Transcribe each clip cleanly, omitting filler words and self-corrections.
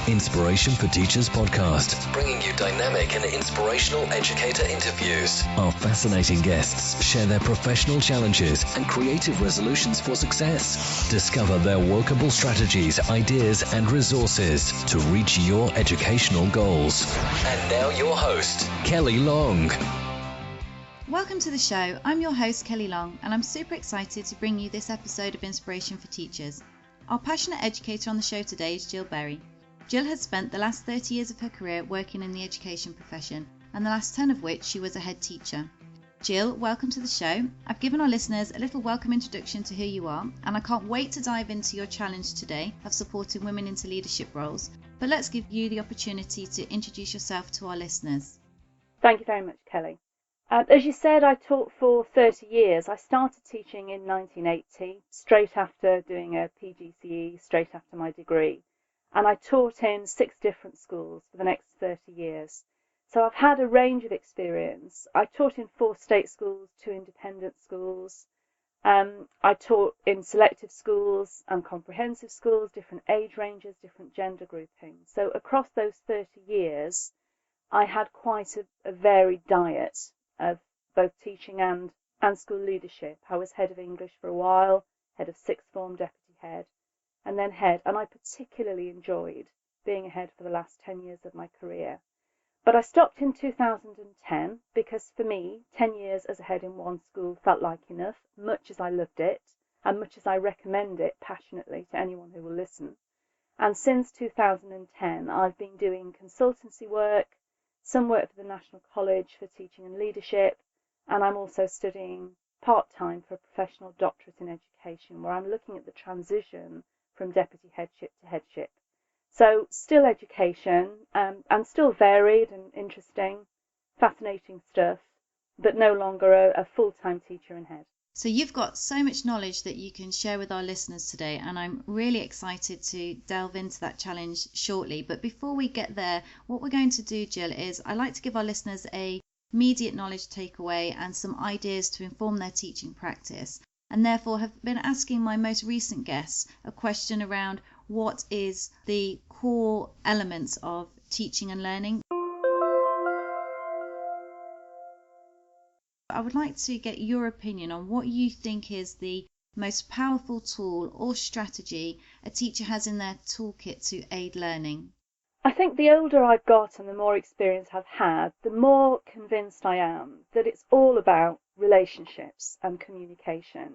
Inspiration for Teachers Podcast, bringing you dynamic and inspirational educator interviews. Our fascinating guests share their professional challenges and creative resolutions for success. Discover their workable strategies, ideas, and resources to reach your educational goals. And now your host, Kelly Long. Welcome to the show. I'm your host, Kelly Long, and I'm super excited to bring you this episode of Inspiration for Teachers. Our passionate educator on the show today is Jill Berry. Jill has spent the last 30 years of her career working in the education profession, and the last 10 of which she was a head teacher. Jill, welcome to the show. I've given our listeners a little welcome introduction to who you are, and I can't wait to dive into your challenge today of supporting women into leadership roles. But let's give you the opportunity to introduce yourself to our listeners. Thank you very much, Kelly. As you said, I taught for 30 years. I started teaching in 1980, straight after doing a PGCE, straight after my degree. And I taught in 6 different schools for the next 30 years. So I've had a range of experience. I taught in 4 state schools, 2 independent schools. I taught in selective schools and comprehensive schools, different age ranges, different gender groupings. So across those 30 years, I had quite a varied diet of both teaching and school leadership. I was head of English for a while, head of sixth form, deputy head, and then head. And I particularly enjoyed being a head for the last 10 years of my career. But I stopped in 2010 because for me, 10 years as a head in one school felt like enough, much as I loved it and much as I recommend it passionately to anyone who will listen. And since 2010, I've been doing consultancy work, some work for the National College for Teaching and Leadership, and I'm also studying part-time for a professional doctorate in education, where I'm looking at the transition from deputy headship to headship. So still education, and still varied and interesting, fascinating stuff, but no longer a full-time teacher and head. So you've got so much knowledge that you can share with our listeners today, and I'm really excited to delve into that challenge shortly. But before we get there, what we're going to do, Jill, is I like to give our listeners a immediate knowledge takeaway and some ideas to inform their teaching practice, and therefore have been asking my most recent guests a question around what is the core elements of teaching and learning. I would like to get your opinion on what you think is the most powerful tool or strategy a teacher has in their toolkit to aid learning. I think the older I've got and the more experience I've had, the more convinced I am that it's all about relationships and communication.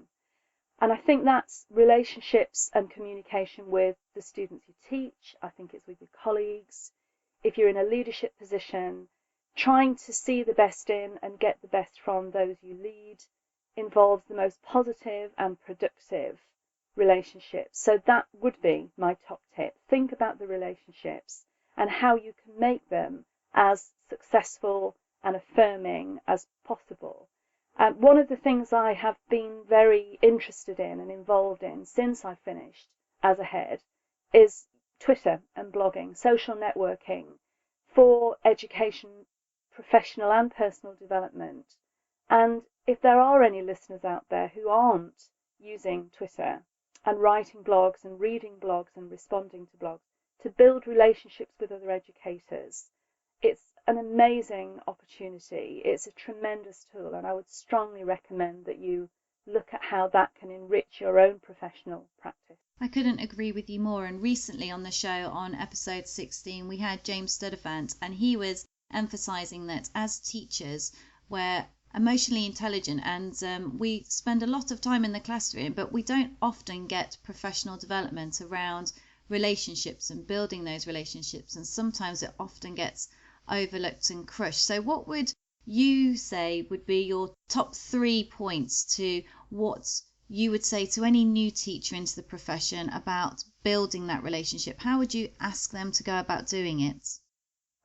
And I think that's relationships and communication with the students you teach. I think it's with your colleagues. If you're in a leadership position, trying to see the best in and get the best from those you lead involves the most positive and productive relationships. So that would be my top tip. Think about the relationships and how you can make them as successful and affirming as possible. One of the things I have been very interested in and involved in since I finished as a head is Twitter and blogging, social networking for education, professional and personal development. And if there are any listeners out there who aren't using Twitter and writing blogs and reading blogs and responding to blogs to build relationships with other educators, it's an amazing opportunity. It's a tremendous tool, and I would strongly recommend that you look at how that can enrich your own professional practice. I couldn't agree with you more. And recently on the show, on episode 16, we had James Studderfant, and he was emphasizing that as teachers, we're emotionally intelligent, and we spend a lot of time in the classroom, but we don't often get professional development around relationships and building those relationships, and sometimes it often gets overlooked and crushed. So what would you say would be your top 3 points to what you would say to any new teacher into the profession about building that relationship? How would you ask them to go about doing it?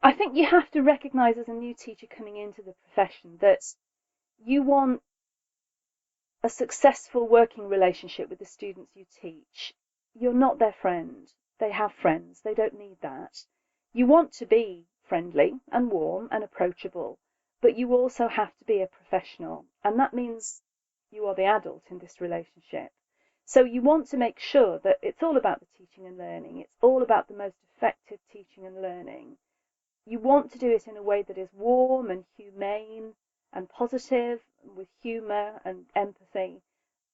I think you have to recognise as a new teacher coming into the profession that you want a successful working relationship with the students you teach. You're not their friend. They have friends. They don't need that. You want to be friendly and warm and approachable, but you also have to be a professional, and that means you are the adult in this relationship. So you want to make sure that it's all about the teaching and learning. It's all about the most effective teaching and learning. You want to do it in a way that is warm and humane and positive, with humour and empathy.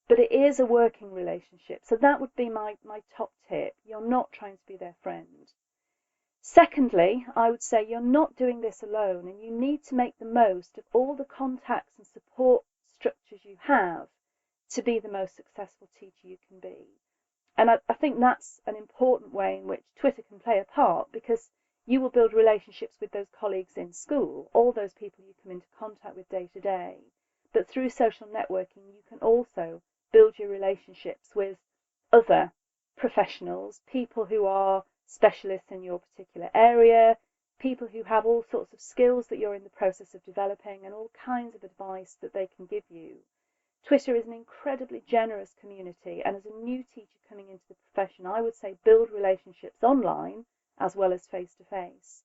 But it is a working relationship. So that would be my top tip. You're not trying to be their friend. Secondly, I would say you're not doing this alone, and you need to make the most of all the contacts and support structures you have to be the most successful teacher you can be. And I think that's an important way in which Twitter can play a part, because you will build relationships with those colleagues in school, all those people you come into contact with day to day. But through social networking, you can also build your relationships with other professionals, people who are specialists in your particular area, people who have all sorts of skills that you're in the process of developing, and all kinds of advice that they can give you. Twitter is an incredibly generous community, and as a new teacher coming into the profession, I would say build relationships online as well as face-to-face.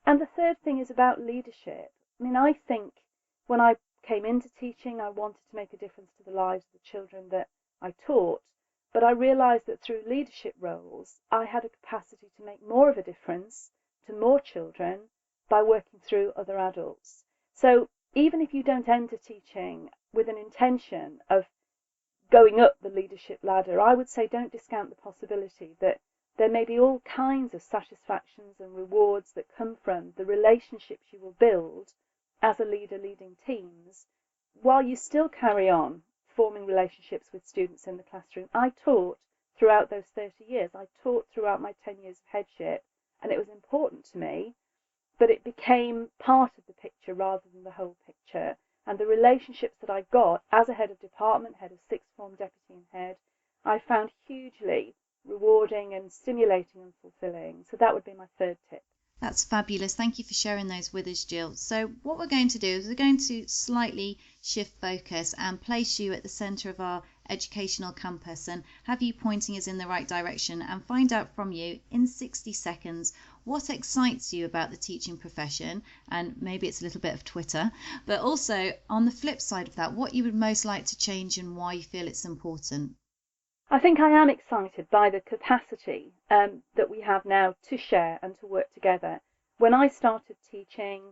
And the third thing is about leadership. I mean, I think when I came into teaching, I wanted to make a difference to the lives of the children that I taught, but I realised that through leadership roles, I had a capacity to make more of a difference to more children by working through other adults. So even if you don't enter teaching with an intention of going up the leadership ladder, I would say don't discount the possibility that there may be all kinds of satisfactions and rewards that come from the relationships you will build as a leader leading teams, while you still carry on forming relationships with students in the classroom. I taught throughout those 30 years. I taught throughout my 10 years of headship, and it was important to me, but it became part of the picture rather than the whole picture. And the relationships that I got as a head of department, head of sixth form, deputy and head, I found hugely rewarding and stimulating and fulfilling. So that would be my third tip. That's fabulous. Thank you for sharing those with us, Jill. So what we're going to do is we're going to slightly shift focus and place you at the centre of our educational compass and have you pointing us in the right direction, and find out from you in 60 seconds what excites you about the teaching profession, and maybe it's a little bit of Twitter, but also on the flip side of that, what you would most like to change and why you feel it's important. I think I am excited by the capacity that we have now to share and to work together. When I started teaching,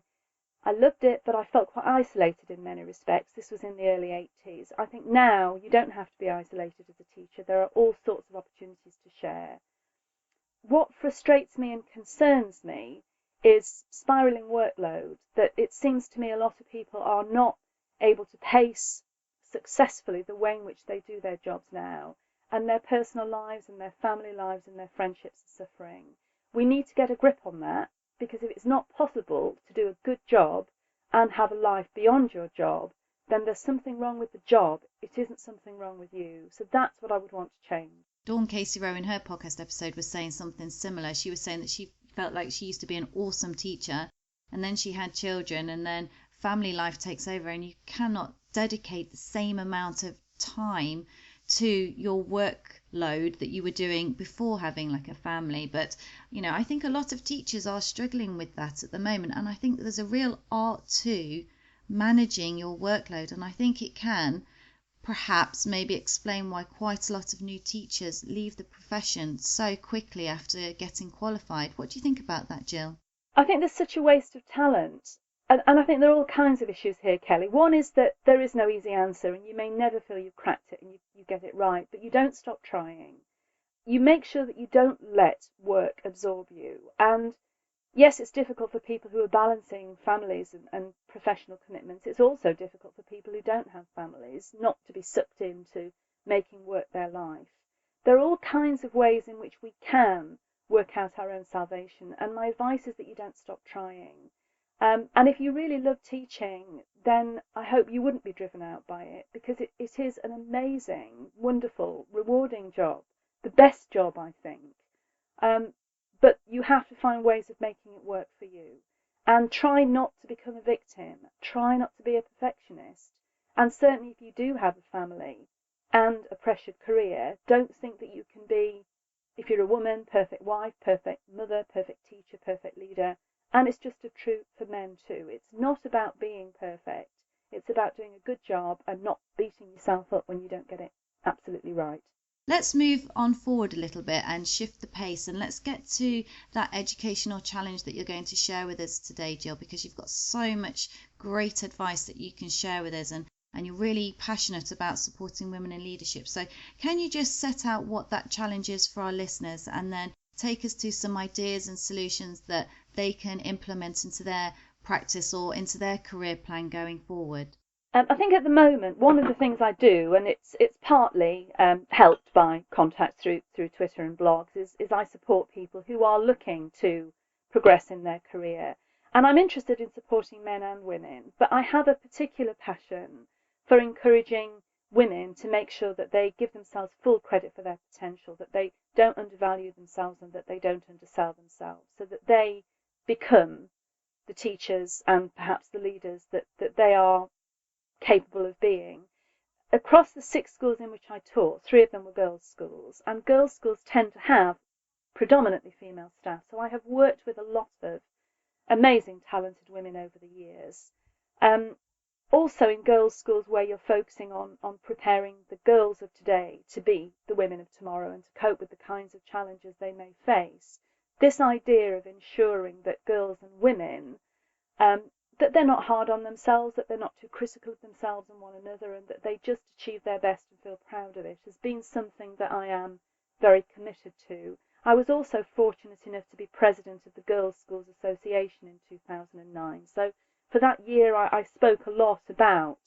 I loved it, but I felt quite isolated in many respects. This was in the early 80s. I think now you don't have to be isolated as a teacher. There are all sorts of opportunities to share. What frustrates me and concerns me is spiralling workload, that it seems to me a lot of people are not able to pace successfully the way in which they do their jobs now, and their personal lives and their family lives and their friendships are suffering. We need to get a grip on that, because if it's not possible to do a good job and have a life beyond your job, then there's something wrong with the job. It isn't something wrong with you. So that's what I would want to change. Dawn Casey Rowe in her podcast episode was saying something similar. She was saying that she felt like she used to be an awesome teacher, and then she had children, and then family life takes over, and you cannot dedicate the same amount of time to your workload that you were doing before having like a family. But I think a lot of teachers are struggling with that at the moment, and I think there's a real art to managing your workload, and I think it can perhaps maybe explain why quite a lot of new teachers leave the profession so quickly after getting qualified. What do you think about that, Jill? I think there's such a waste of talent. And I think there are all kinds of issues here, Kelly. One is that there is no easy answer, and you may never feel you've cracked it and you get it right, but you don't stop trying. You make sure that you don't let work absorb you. And yes, it's difficult for people who are balancing families and professional commitments. It's also difficult for people who don't have families not to be sucked into making work their life. There are all kinds of ways in which we can work out our own salvation, and my advice is that you don't stop trying. And if you really love teaching, then I hope you wouldn't be driven out by it, because it is an amazing, wonderful, rewarding job, the best job, I think. But you have to find ways of making it work for you, and try not to become a victim. Try not to be a perfectionist. And certainly if you do have a family and a pressured career, don't think that you can be, if you're a woman, perfect wife, perfect mother, perfect teacher, perfect leader. And it's just true for men too. It's not about being perfect. It's about doing a good job and not beating yourself up when you don't get it absolutely right. Let's move on forward a little bit and shift the pace, and let's get to that educational challenge that you're going to share with us today, Jill, because you've got so much great advice that you can share with us, and you're really passionate about supporting women in leadership. So can you just set out what that challenge is for our listeners, and then take us to some ideas and solutions that they can implement into their practice or into their career plan going forward? I think at the moment, one of the things I do, and it's partly helped by contacts through Twitter and blogs, is I support people who are looking to progress in their career. And I'm interested in supporting men and women, but I have a particular passion for encouraging women to make sure that they give themselves full credit for their potential, that they don't undervalue themselves and that they don't undersell themselves, so that they become the teachers and perhaps the leaders that they are capable of being. Across the 6 schools in which I taught, 3 of them were girls' schools, and girls' schools tend to have predominantly female staff, so I have worked with a lot of amazing, talented women over the years. Also in girls' schools where you're focusing on preparing the girls of today to be the women of tomorrow and to cope with the kinds of challenges they may face, this idea of ensuring that girls and women that they're not hard on themselves, that they're not too critical of themselves and one another, and that they just achieve their best and feel proud of it, has been something that I am very committed to. I was also fortunate enough to be president of the Girls' Schools Association in 2009. So for that year, I spoke a lot about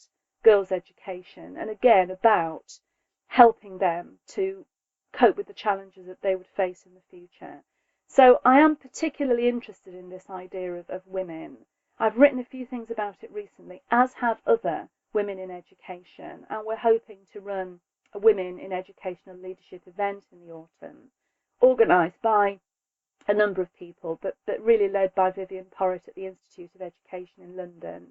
girls' education and again about helping them to cope with the challenges that they would face in the future. So I am particularly interested in this idea of women. I've written a few things about it recently, as have other women in education, and we're hoping to run a Women in Educational Leadership event in the autumn, organised by a number of people, but really led by Vivienne Porritt at the Institute of Education in London.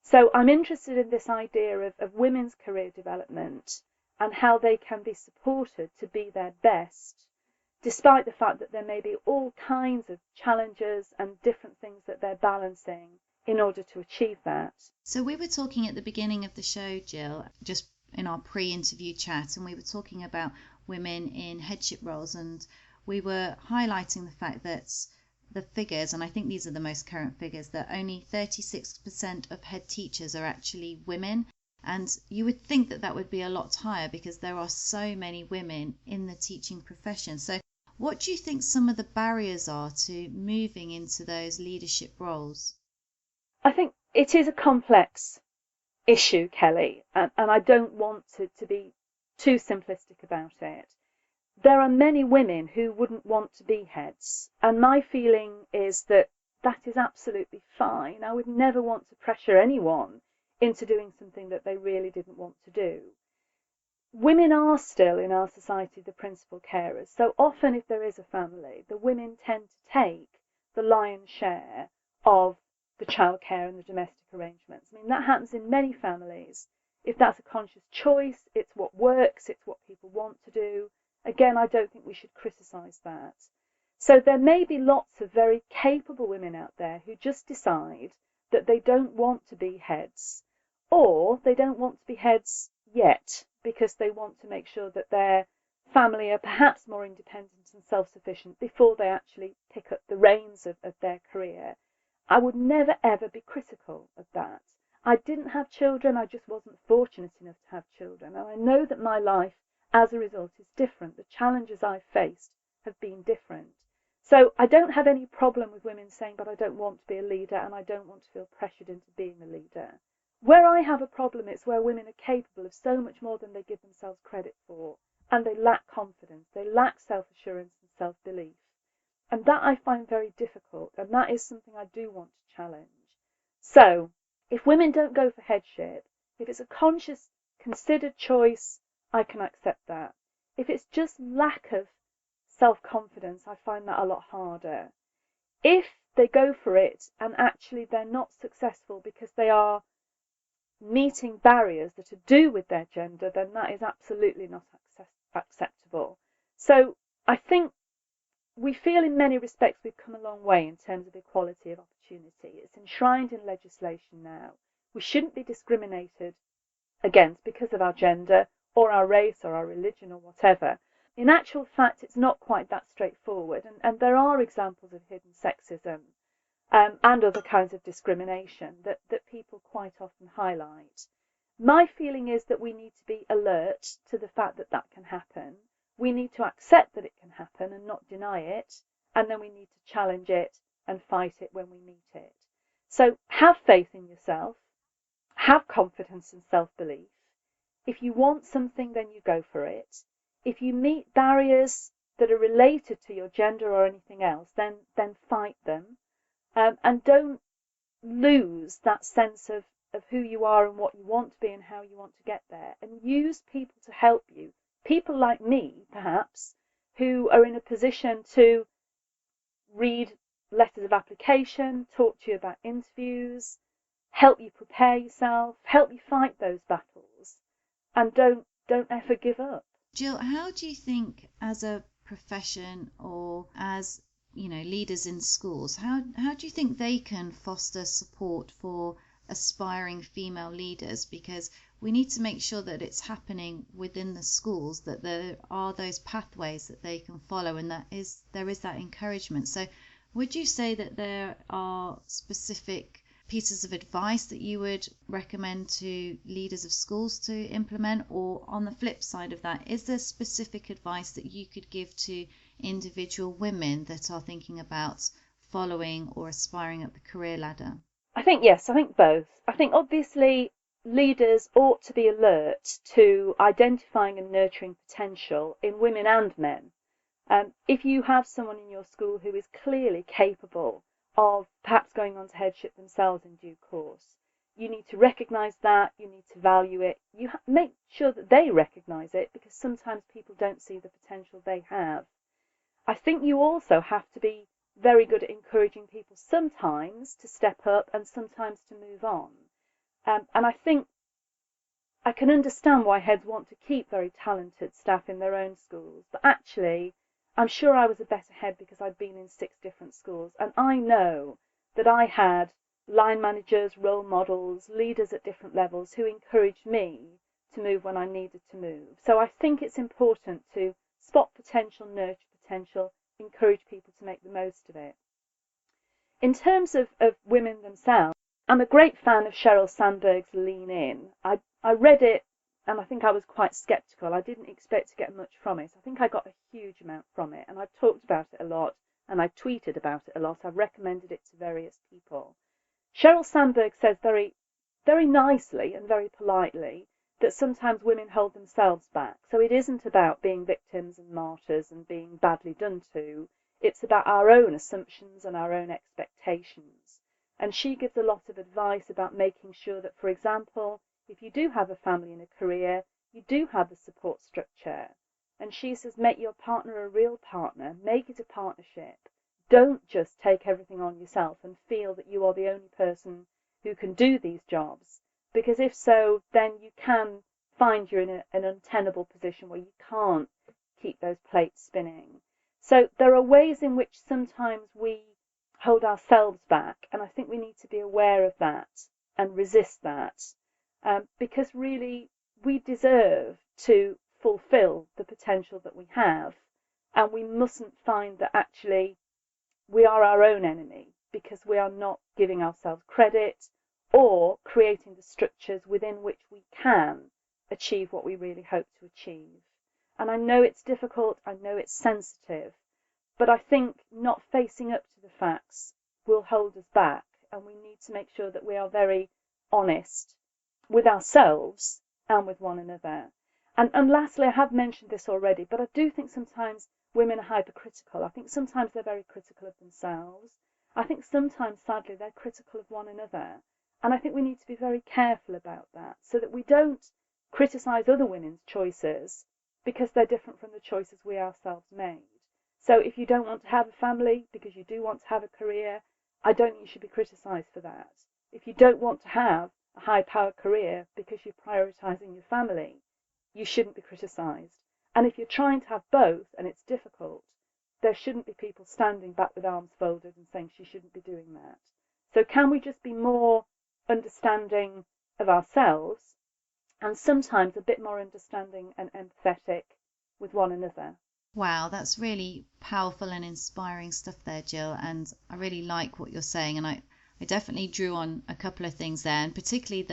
So I'm interested in this idea of women's career development and how they can be supported to be their best, despite the fact that there may be all kinds of challenges and different things that they're balancing in order to achieve that. So we were talking at the beginning of the show, Jill, just in our pre-interview chat, and we were talking about women in headship roles, and we were highlighting the fact that the figures, and I think these are the most current figures, that only 36% of head teachers are actually women. And you would think that that would be a lot higher because there are so many women in the teaching profession. So what do you think some of the barriers are to moving into those leadership roles? I think it is a complex issue, Kelly, and I don't want to be too simplistic about it. There are many women who wouldn't want to be heads, and my feeling is that that is absolutely fine. I would never want to pressure anyone into doing something that they really didn't want to do. Women are still in our society the principal carers, so often if there is a family, the women tend to take the lion's share of the childcare and the domestic arrangements. I mean, that happens in many families. If that's a conscious choice, it's what works, it's what people want to do. Again, I don't think we should criticise that. So there may be lots of very capable women out there who just decide that they don't want to be heads, or they don't want to be heads yet because they want to make sure that their family are perhaps more independent and self-sufficient before they actually pick up the reins of their career. I would never ever be critical of that. I didn't have children, I just wasn't fortunate enough to have children, and I know that my life as a result is different. The challenges I've faced have been different. So I don't have any problem with women saying, but I don't want to be a leader and I don't want to feel pressured into being a leader. Where I have a problem is where women are capable of so much more than they give themselves credit for, and they lack confidence, they lack self-assurance and self-belief. And that I find very difficult, and that is something I do want to challenge. So if women don't go for headship, if it's a conscious, considered choice, I can accept that. If it's just lack of self-confidence, I find that a lot harder. If they go for it and actually they're not successful because they are meeting barriers that are to do with their gender, then that is absolutely not acceptable. So I think we feel in many respects we've come a long way in terms of equality of opportunity. It's enshrined in legislation now. We shouldn't be discriminated against because of our gender or our race or our religion or whatever. in actual fact, it's not quite that straightforward. And there are examples of hidden sexism and other kinds of discrimination that people quite often highlight. My feeling is that we need to be alert to the fact that that can happen. We need to accept that it can happen and not deny it. And then we need to challenge it and fight it when we meet it. So have faith in yourself. Have confidence and self-belief. If you want something, then you go for it. If you meet barriers that are related to your gender or anything else, then fight them. And don't lose that sense of who you are and what you want to be and how you want to get there. And use people to help you. People like me, perhaps, who are in a position to read letters of application, talk to you about interviews, help you prepare yourself, help you fight those battles, and don't ever give up. Jill, how do you think, as a profession or as leaders in schools, how do you think they can foster support for aspiring female leaders? Because we need to make sure that it's happening within the schools, that there are those pathways that they can follow, and there is that encouragement. So would you say that there are specific pieces of advice that you would recommend to leaders of schools to implement? Or on the flip side of that, is there specific advice that you could give to individual women that are thinking about following or aspiring up the career ladder? I think yes, I think both. I think obviously leaders ought to be alert to identifying and nurturing potential in women and men. If you have someone in your school who is clearly capable of perhaps going on to headship themselves in due course, you need to recognise that, you need to value it, you make sure that they recognise it, because sometimes people don't see the potential they have. I think you also have to be very good at encouraging people sometimes to step up and sometimes to move on. And I think I can understand why heads want to keep very talented staff in their own schools, but actually I'm sure I was a better head because I'd been in 6 different schools, and I know that I had line managers, role models, leaders at different levels who encouraged me to move when I needed to move. So I think it's important to spot potential, nurture potential, encourage people to make the most of it. In terms of women themselves, I'm a great fan of Sheryl Sandberg's Lean In. I read it and I think I was quite sceptical. I didn't expect to get much from it. I think I got a huge amount from it, and I've talked about it a lot and I've tweeted about it a lot. I've recommended it to various people. Sheryl Sandberg says very, very nicely and very politely that sometimes women hold themselves back. So it isn't about being victims and martyrs and being badly done to. It's about our own assumptions and our own expectations. And she gives a lot of advice about making sure that, for example, if you do have a family and a career, you do have a support structure. And she says, make your partner a real partner, make it a partnership. Don't just take everything on yourself and feel that you are the only person who can do these jobs. Because if so, then you can find you're in an untenable position where you can't keep those plates spinning. So there are ways in which sometimes we hold ourselves back, and I think we need to be aware of that and resist that. Because really we deserve to fulfill the potential that we have, and we mustn't find that actually we are our own enemy because we are not giving ourselves credit or creating the structures within which we can achieve what we really hope to achieve. And I know it's difficult, I know it's sensitive, but I think not facing up to the facts will hold us back, and we need to make sure that we are very honest with ourselves and with one another. And lastly, I have mentioned this already, but I do think sometimes women are hypercritical. I think sometimes they're very critical of themselves. I think sometimes, sadly, they're critical of one another. And I think we need to be very careful about that so that we don't criticise other women's choices because they're different from the choices we ourselves made. So if you don't want to have a family because you do want to have a career, I don't think you should be criticised for that. If you don't want to have a high-powered career because you're prioritising your family, you shouldn't be criticised. And if you're trying to have both and it's difficult, there shouldn't be people standing back with arms folded and saying she shouldn't be doing that. So can we just be more understanding of ourselves and sometimes a bit more understanding and empathetic with one another? Wow, that's really powerful and inspiring stuff there, Jill. And I really like what you're saying. And I definitely drew on a couple of things there, and particularly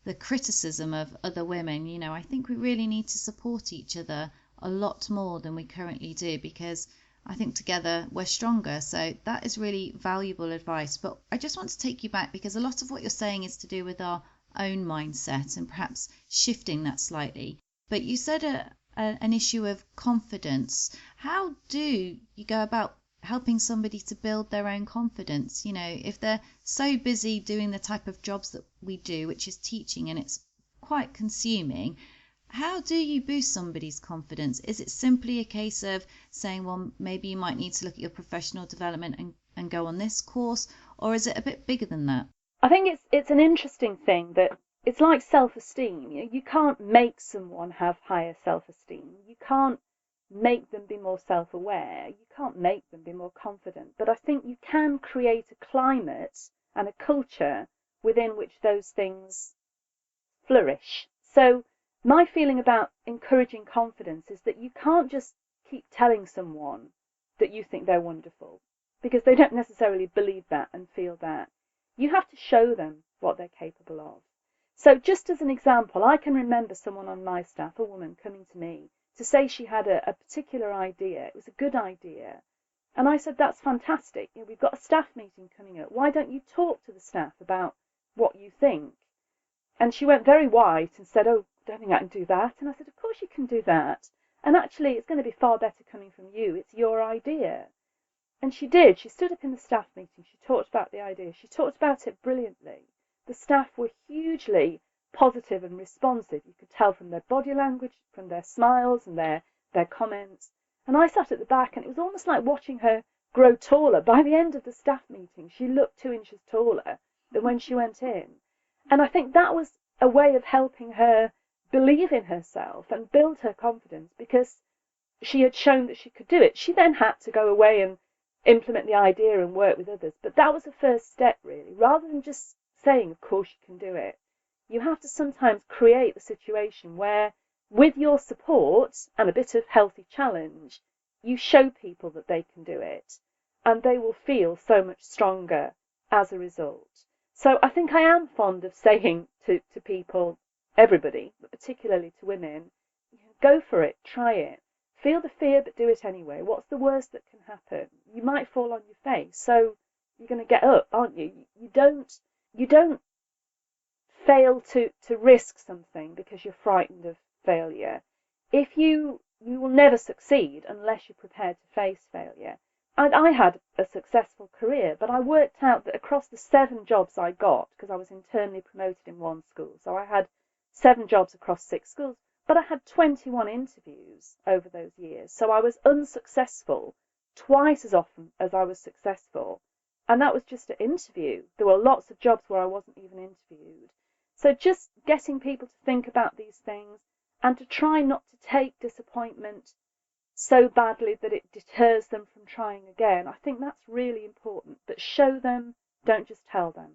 the criticism of other women. You know, I think we really need to support each other a lot more than we currently do, because I think together we're stronger. So that is really valuable advice. But I just want to take you back, because a lot of what you're saying is to do with our own mindset and perhaps shifting that slightly. But you said an issue of confidence. How do you go about helping somebody to build their own confidence? You know, if they're so busy doing the type of jobs that we do, which is teaching, and it's quite consuming, how do you boost somebody's confidence? Is it simply a case of saying, well, maybe you might need to look at your professional development and go on this course, or is it a bit bigger than that? I think it's an interesting thing that it's like self-esteem. You can't make someone have higher self-esteem. You can't make them be more self-aware. You can't make them be more confident. But I think you can create a climate and a culture within which those things flourish. So my feeling about encouraging confidence is that you can't just keep telling someone that you think they're wonderful, because they don't necessarily believe that and feel that. You have to show them what they're capable of. So just as an example, I can remember someone on my staff, a woman, coming to me to say she had a particular idea. It was a good idea. And I said, that's fantastic. You know, we've got a staff meeting coming up. Why don't you talk to the staff about what you think? And she went very white and said, oh, I don't think I can do that. And I said, of course you can do that. And actually, it's going to be far better coming from you. It's your idea. And she did. She stood up in the staff meeting. She talked about the idea. She talked about it brilliantly. The staff were hugely positive and responsive. You could tell from their body language, from their smiles and their comments. And I sat at the back, and it was almost like watching her grow taller. By the end of the staff meeting, she looked 2 inches taller than when she went in. And I think that was a way of helping her believe in herself and build her confidence, because she had shown that she could do it. She then had to go away and implement the idea and work with others. But that was the first step, really. Rather than just saying, of course you can do it, you have to sometimes create the situation where, with your support and a bit of healthy challenge, you show people that they can do it, and they will feel so much stronger as a result. So I think I am fond of saying to people, everybody, but particularly to women, go for it, try it. Feel the fear, but do it anyway. What's the worst that can happen? You might fall on your face, so you're going to get up, aren't you? You don't fail to risk something because you're frightened of failure. If you will never succeed unless you're prepared to face failure. I had a successful career, but I worked out that across the 7 jobs I got, because I was internally promoted in one school, so I had 7 jobs across 6 schools, but I had 21 interviews over those years. So I was unsuccessful twice as often as I was successful. And that was just an interview. There were lots of jobs where I wasn't even interviewed. So just getting people to think about these things and to try not to take disappointment so badly that it deters them from trying again. I think that's really important. But show them, don't just tell them.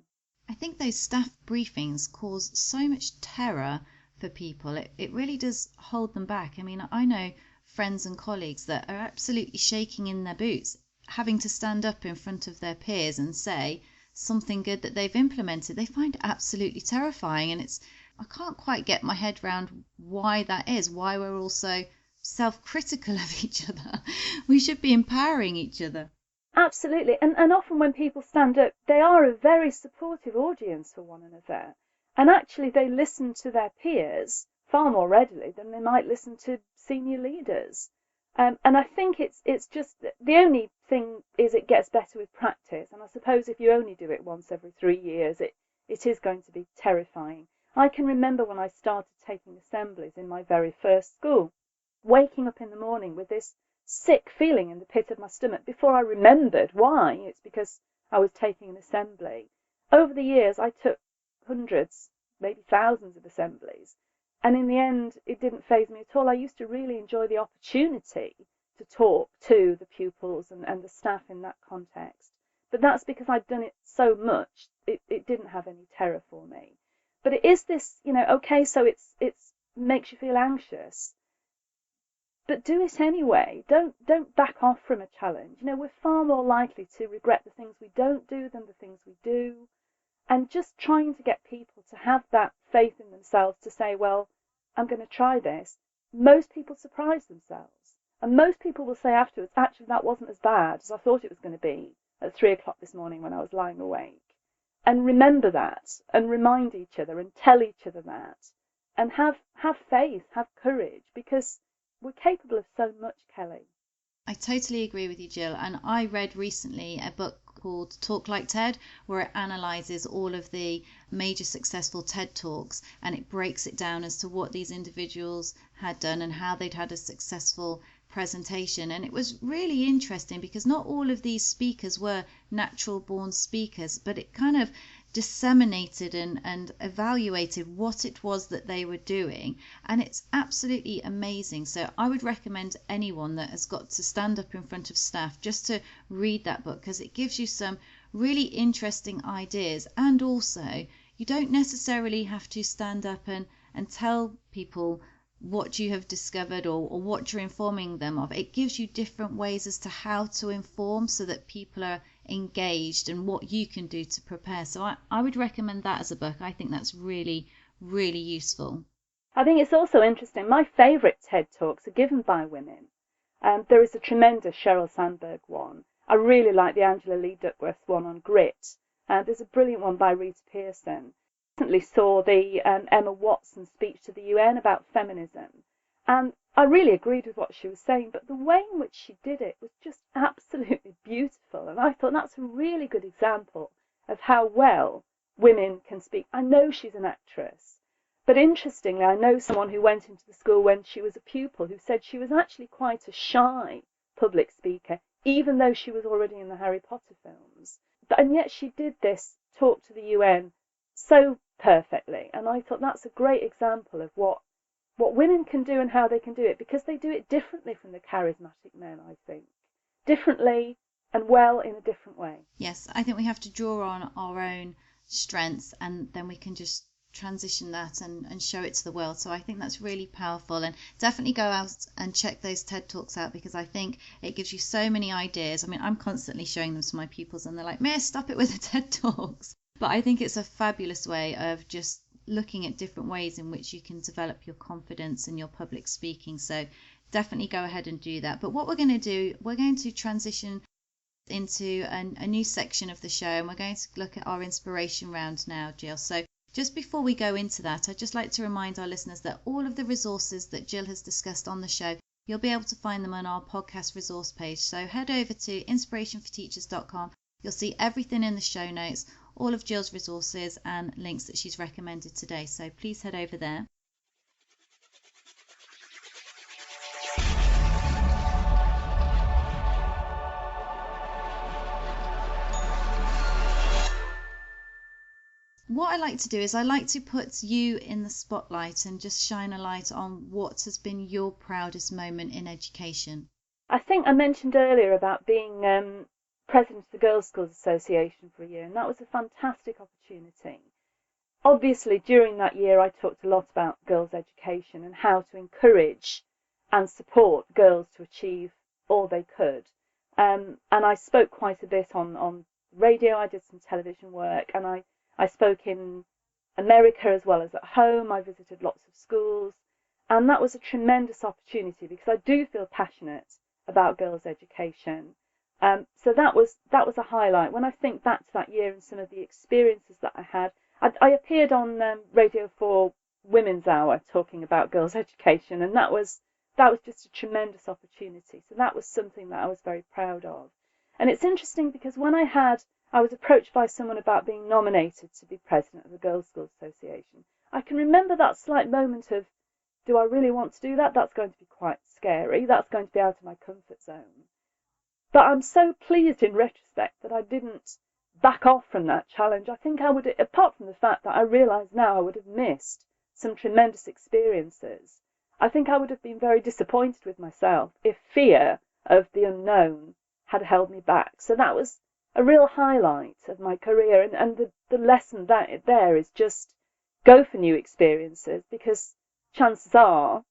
I think those staff briefings cause so much terror for people. It really does hold them back. I mean, I know friends and colleagues that are absolutely shaking in their boots, having to stand up in front of their peers and say something good that they've implemented. They find it absolutely terrifying, and I can't quite get my head around why that is, why we're all so self-critical of each other. We should be empowering each other. Absolutely. And often when people stand up, they are a very supportive audience for one another. And actually they listen to their peers far more readily than they might listen to senior leaders. And I think it's just, the only thing is it gets better with practice. And I suppose if you only do it once every 3 years, it is going to be terrifying. I can remember when I started taking assemblies in my very first school, waking up in the morning with this sick feeling in the pit of my stomach before I remembered why. It's because I was taking an assembly. Over the years, I took hundreds, maybe thousands of assemblies. And in the end, it didn't faze me at all. I used to really enjoy the opportunity to talk to the pupils and the staff in that context. But that's because I'd done it so much, it didn't have any terror for me. But it is this, okay, so it's makes you feel anxious. but do it anyway. Don't back off from a challenge. We're far more likely to regret the things we don't do than the things we do. And just trying to get people to have that faith in themselves to say, well, I'm going to try this. Most people surprise themselves. And most people will say afterwards, actually, that wasn't as bad as I thought it was going to be at 3 o'clock this morning when I was lying awake. And remember that, and remind each other, and tell each other that, and have faith, have courage, because we're capable of so much, Kelly. I totally agree with you, Jill. And I read recently a book called Talk Like TED, where it analyzes all of the major successful TED Talks, and it breaks it down as to what these individuals had done and how they'd had a successful presentation. And it was really interesting because not all of these speakers were natural born speakers, but it kind of disseminated and evaluated what it was that they were doing, and it's absolutely amazing. So I would recommend anyone that has got to stand up in front of staff just to read that book, because it gives you some really interesting ideas, and also you don't necessarily have to stand up and tell people what you have discovered or what you're informing them of. It gives you different ways as to how to inform so that people are engaged and what you can do to prepare. So I would recommend that as a book. I think that's really, really useful. I think it's also interesting. My favourite TED Talks are given by women. There is a tremendous Sheryl Sandberg one. I really like the Angela Lee Duckworth one on grit. There's a brilliant one by Rita Pearson. Recently saw the Emma Watson speech to the UN about feminism, and I really agreed with what she was saying, but the way in which she did it was just absolutely beautiful, and I thought that's a really good example of how well women can speak. I know she's an actress, but interestingly, I know someone who went into the school when she was a pupil who said she was actually quite a shy public speaker, even though she was already in the Harry Potter films, and yet she did this talk to the UN so perfectly. And I thought that's a great example of what women can do and how they can do it, because they do it differently from the charismatic men, I think. Differently and well in a different way. Yes, I think we have to draw on our own strengths, and then we can just transition that and show it to the world. So I think that's really powerful, and definitely go out and check those TED Talks out, because I think it gives you so many ideas. I mean, I'm constantly showing them to my pupils and they're like, Miss, stop it with the TED Talks. But I think it's a fabulous way of just looking at different ways in which you can develop your confidence in your public speaking. So definitely go ahead and do that. But what we're going to do, we're going to transition into a new section of the show, and we're going to look at our inspiration round now, Jill. So just before we go into that, I'd just like to remind our listeners that all of the resources that Jill has discussed on the show, you'll be able to find them on our podcast resource page. So head over to inspirationforteachers.com. You'll see everything in the show notes, all of Jill's resources and links that she's recommended today. So please head over there. What I like to do is I like to put you in the spotlight and just shine a light on what has been your proudest moment in education. I think I mentioned earlier about being president of the Girls' Schools Association for a year, and that was a fantastic opportunity. Obviously, during that year, I talked a lot about girls' education and how to encourage and support girls to achieve all they could. And I spoke quite a bit on radio. I did some television work, and I spoke in America as well as at home. I visited lots of schools, and that was a tremendous opportunity because I do feel passionate about girls' education. So that was a highlight. When I think back to that year and some of the experiences that I had, I appeared on Radio 4 Women's Hour talking about girls' education, and that was just a tremendous opportunity. So that was something that I was very proud of. And it's interesting because when I was approached by someone about being nominated to be president of the Girls' Schools Association, I can remember that slight moment of, do I really want to do that? That's going to be quite scary. That's going to be out of my comfort zone. But I'm so pleased in retrospect that I didn't back off from that challenge. I think I would, apart from the fact that I realise now I would have missed some tremendous experiences, I think I would have been very disappointed with myself if fear of the unknown had held me back. So that was a real highlight of my career, and the lesson there is just go for new experiences, because chances are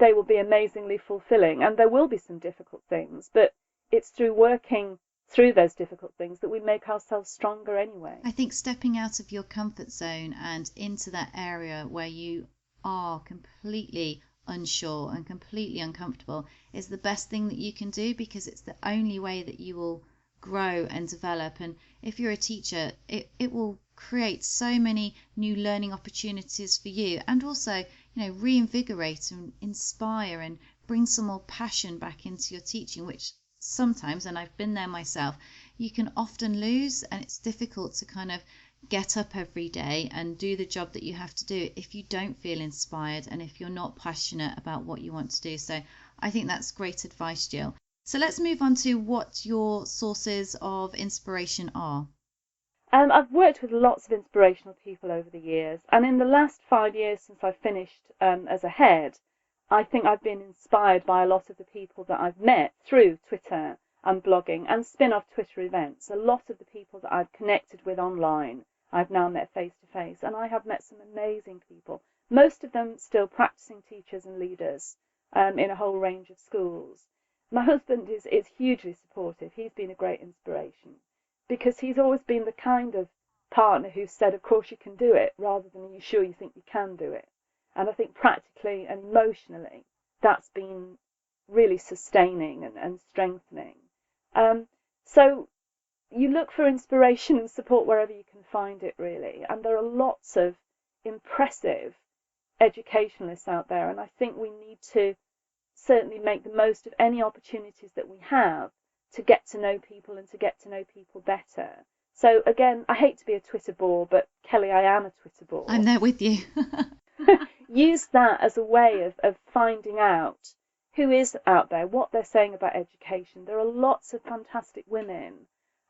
they will be amazingly fulfilling. And there will be some difficult things, but it's through working through those difficult things that we make ourselves stronger anyway. I think stepping out of your comfort zone and into that area where you are completely unsure and completely uncomfortable is the best thing that you can do, because it's the only way that you will grow and develop. And if you're a teacher, it will create so many new learning opportunities for you, and also, reinvigorate and inspire and bring some more passion back into your teaching, which sometimes, and I've been there myself, you can often lose, and it's difficult to kind of get up every day and do the job that you have to do if you don't feel inspired and if you're not passionate about what you want to do. So I think that's great advice, Jill. So let's move on to what your sources of inspiration are. I've worked with lots of inspirational people over the years, and in the last 5 years since I finished as a head, I think I've been inspired by a lot of the people that I've met through Twitter and blogging and spin-off Twitter events. A lot of the people that I've connected with online, I've now met face to face, and I have met some amazing people, most of them still practicing teachers and leaders in a whole range of schools. My husband is hugely supportive. He's been a great inspiration because he's always been the kind of partner who said, of course you can do it, rather than, are you sure you think you can do it? And I think practically and emotionally, that's been really sustaining and strengthening. So you look for inspiration and support wherever you can find it, really. And there are lots of impressive educationalists out there. And I think we need to certainly make the most of any opportunities that we have to get to know people and to get to know people better. So again, I hate to be a Twitter bore, but Kelly, I am a Twitter bore. I'm there with you. Use that as a way of finding out who is out there, what they're saying about education. There are lots of fantastic women.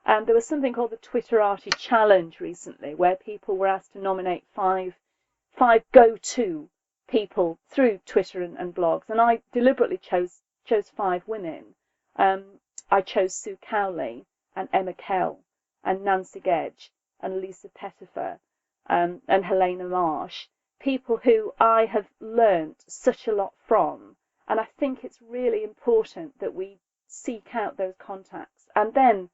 There was something called the Twitterati Challenge recently, where people were asked to nominate five go-to people through Twitter and blogs, and I deliberately chose 5 women. I chose Sue Cowley and Emma Kell and Nancy Gedge and Lisa Pettifer and Helena Marsh, people who I have learnt such a lot from. And I think it's really important that we seek out those contacts and then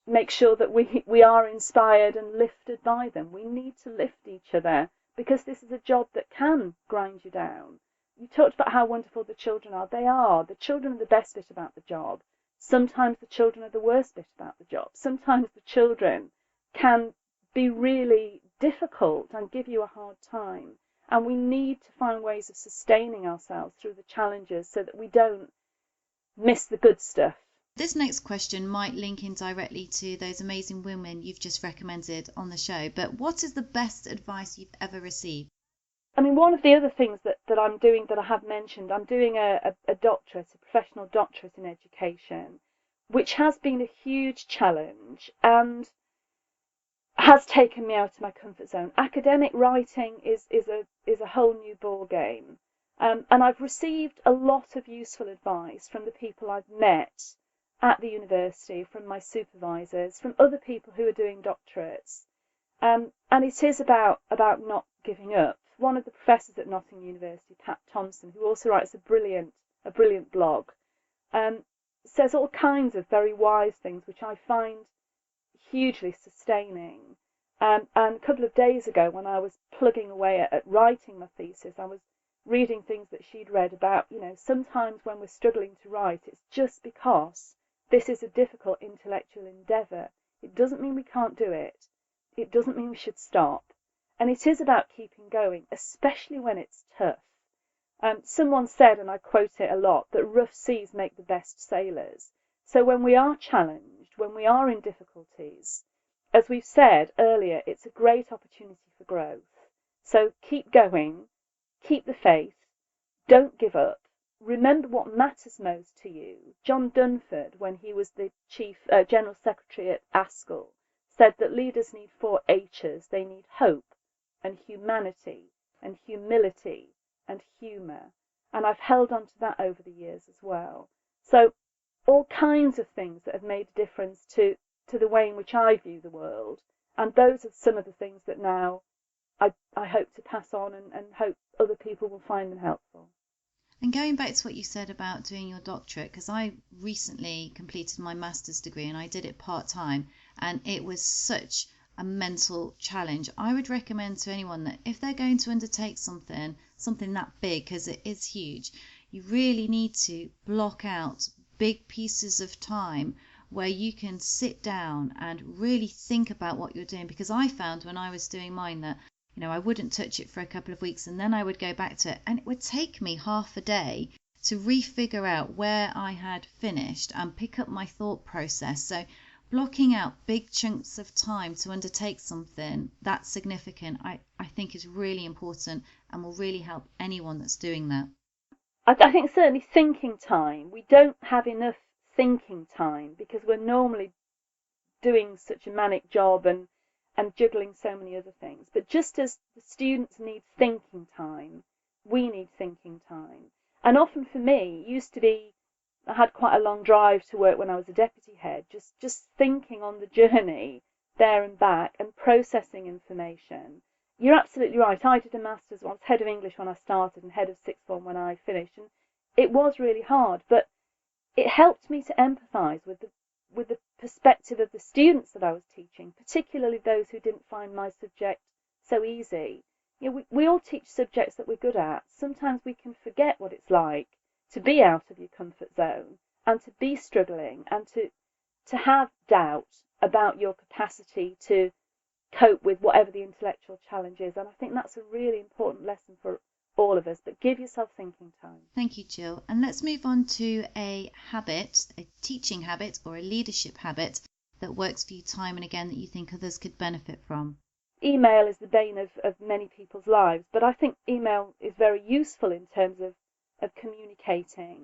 make sure that we are inspired and lifted by them. We need to lift each other, because this is a job that can grind you down. You talked about how wonderful the children are. They are. The children are the best bit about the job. Sometimes the children are the worst bit about the job. Sometimes the children can be really difficult and give you a hard time. And we need to find ways of sustaining ourselves through the challenges so that we don't miss the good stuff. This next question might link in directly to those amazing women you've just recommended on the show, but what is the best advice you've ever received? I mean, one of the other things that I'm doing that I have mentioned, I'm doing a doctorate, a professional doctorate in education, which has been a huge challenge and has taken me out of my comfort zone. Academic writing is a whole new ball game, and I've received a lot of useful advice from the people I've met at the university, from my supervisors, from other people who are doing doctorates, and it is about not giving up. One of the professors at Nottingham University, Pat Thompson, who also writes a brilliant blog, says all kinds of very wise things which I find hugely sustaining. And a couple of days ago, when I was plugging away at writing my thesis, I was reading things that she'd read about, sometimes when we're struggling to write, it's just because this is a difficult intellectual endeavour. It doesn't mean we can't do it. It doesn't mean we should stop. And it is about keeping going, especially when it's tough. Someone said, and I quote it a lot, that rough seas make the best sailors. So when we are challenged, when we are in difficulties, as we've said earlier, it's a great opportunity for growth. So keep going, keep the faith, don't give up. Remember what matters most to you. John Dunford, when he was the General Secretary at ASCL, said that leaders need 4 H's. They need hope and humanity and humility and humour. And I've held on to that over the years as well. So all kinds of things that have made a difference to the way in which I view the world. And those are some of the things that now I hope to pass on and hope other people will find them helpful. And going back to what you said about doing your doctorate, because I recently completed my master's degree and I did it part-time, and it was such a mental challenge. I would recommend to anyone that if they're going to undertake something that big, because it is huge, you really need to block out big pieces of time where you can sit down and really think about what you're doing. Because I found when I was doing mine that, I wouldn't touch it for a couple of weeks and then I would go back to it, and it would take me half a day to refigure out where I had finished and pick up my thought process. So blocking out big chunks of time to undertake something that's significant, I think is really important and will really help anyone that's doing that. I think certainly thinking time, we don't have enough thinking time because we're normally doing such a manic job and juggling so many other things. But just as the students need thinking time, we need thinking time. And often for me, it used to be, I had quite a long drive to work when I was a deputy head, just thinking on the journey there and back and processing information. You're absolutely right. I did a master's, I was head of English when I started and head of sixth form when I finished, and it was really hard, but it helped me to empathise with the perspective of the students that I was teaching, particularly those who didn't find my subject so easy. We all teach subjects that we're good at. Sometimes we can forget what it's like to be out of your comfort zone and to be struggling and to have doubt about your capacity to cope with whatever the intellectual challenge is. And I think that's a really important lesson for all of us, but give yourself thinking time. Thank you, Jill. And let's move on to a habit, a teaching habit or a leadership habit that works for you time and again that you think others could benefit from. Email is the bane of many people's lives, but I think email is very useful in terms of communicating.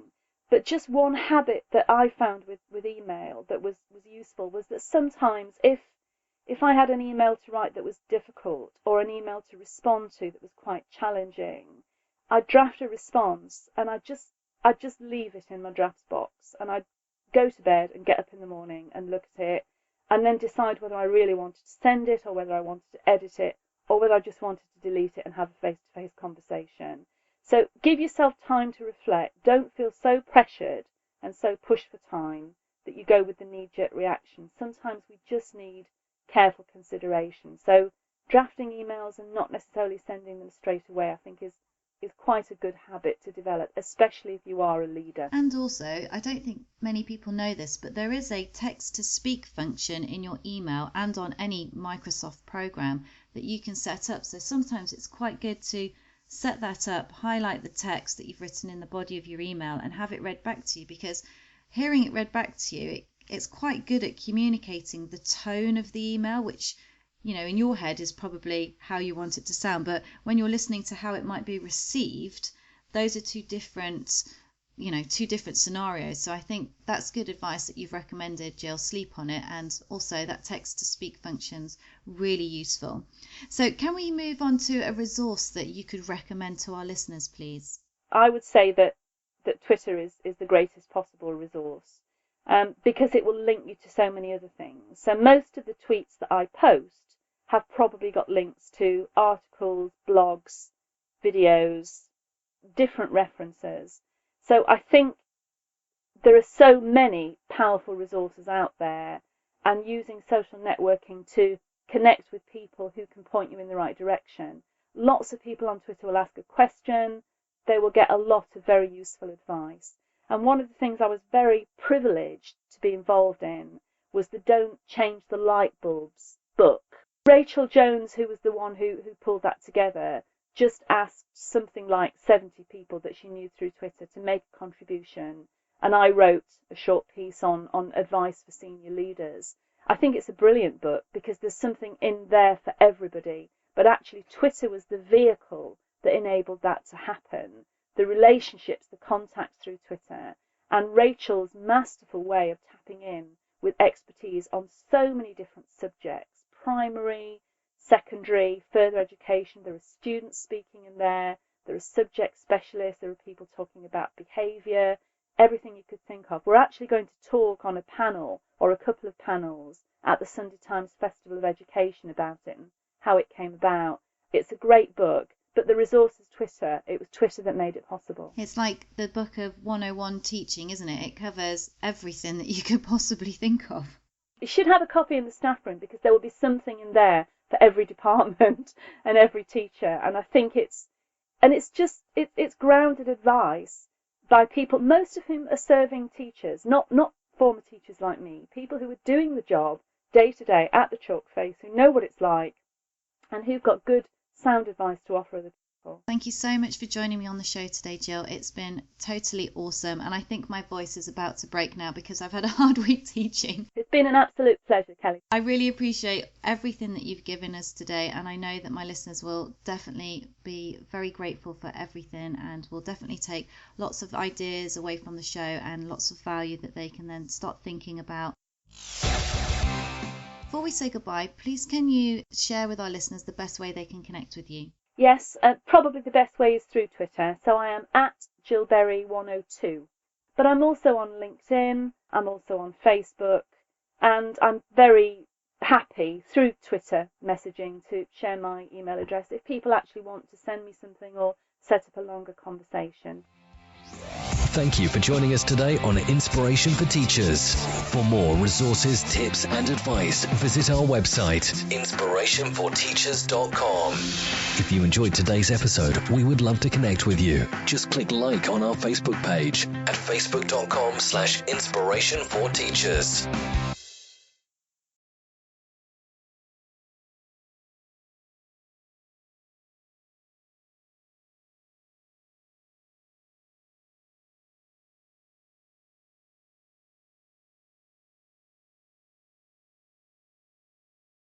But just one habit that I found with email that was useful was that sometimes if I had an email to write that was difficult or an email to respond to that was quite challenging, I'd draft a response and I'd just leave it in my drafts box, and I'd go to bed and get up in the morning and look at it and then decide whether I really wanted to send it or whether I wanted to edit it or whether I just wanted to delete it and have a face-to-face conversation. So give yourself time to reflect. Don't feel so pressured and so pushed for time that you go with the knee-jerk reaction. Sometimes we just need careful consideration. So drafting emails and not necessarily sending them straight away, I think is quite a good habit to develop, especially if you are a leader. And also, I don't think many people know this, but there is a text-to-speak function in your email and on any Microsoft program that you can set up. So sometimes it's quite good to set that up, highlight the text that you've written in the body of your email and have it read back to you, because hearing it read back to you, it's quite good at communicating the tone of the email, which in your head is probably how you want it to sound, but when you're listening to how it might be received, those are two different scenarios. So I think that's good advice that you've recommended, Jill. Sleep on it, and also that text to speak function's really useful. So can we move on to a resource that you could recommend to our listeners, please? I would say that Twitter is the greatest possible resource, because it will link you to so many other things. So most of the tweets that I post have probably got links to articles, blogs, videos, different references. So I think there are so many powerful resources out there, and using social networking to connect with people who can point you in the right direction. Lots of people on Twitter will ask a question. They will get a lot of very useful advice. And one of the things I was very privileged to be involved in was the Don't Change the Light Bulbs book. Rachel Jones, who was the one who pulled that together, just asked something like 70 people that she knew through Twitter to make a contribution. And I wrote a short piece on advice for senior leaders. I think it's a brilliant book because there's something in there for everybody. But actually Twitter was the vehicle that enabled that to happen. The relationships, the contacts through Twitter, and Rachel's masterful way of tapping in with expertise on so many different subjects, primary, secondary, further education. There are students speaking in there. There are subject specialists. There are people talking about behaviour, everything you could think of. We're actually going to talk on a panel or a couple of panels at the Sunday Times Festival of Education about it and how it came about. It's a great book, but the resource is Twitter. It was Twitter that made it possible. It's like the book of 101 teaching, isn't it? It covers everything that you could possibly think of. You should have a copy in the staff room, because there will be something in there for every department and every teacher. And I think it's grounded advice by people, most of whom are serving teachers, not former teachers like me, people who are doing the job day to day at the chalk face, who know what it's like and who've got good, sound advice to offer other people. Thank you so much for joining me on the show today, Jill. It's been totally awesome, and I think my voice is about to break now because I've had a hard week teaching. It's been an absolute pleasure, Kelly. I really appreciate everything that you've given us today, and I know that my listeners will definitely be very grateful for everything, and will definitely take lots of ideas away from the show and lots of value that they can then start thinking about. Before we say goodbye, please can you share with our listeners the best way they can connect with you? Yes, probably the best way is through Twitter. So I am at JillBerry102. But I'm also on LinkedIn, I'm also on Facebook, and I'm very happy through Twitter messaging to share my email address if people actually want to send me something or set up a longer conversation. Thank you for joining us today on Inspiration for Teachers. For more resources, tips and advice, visit our website, inspirationforteachers.com. If you enjoyed today's episode, we would love to connect with you. Just click like on our Facebook page at facebook.com/inspirationforteachers.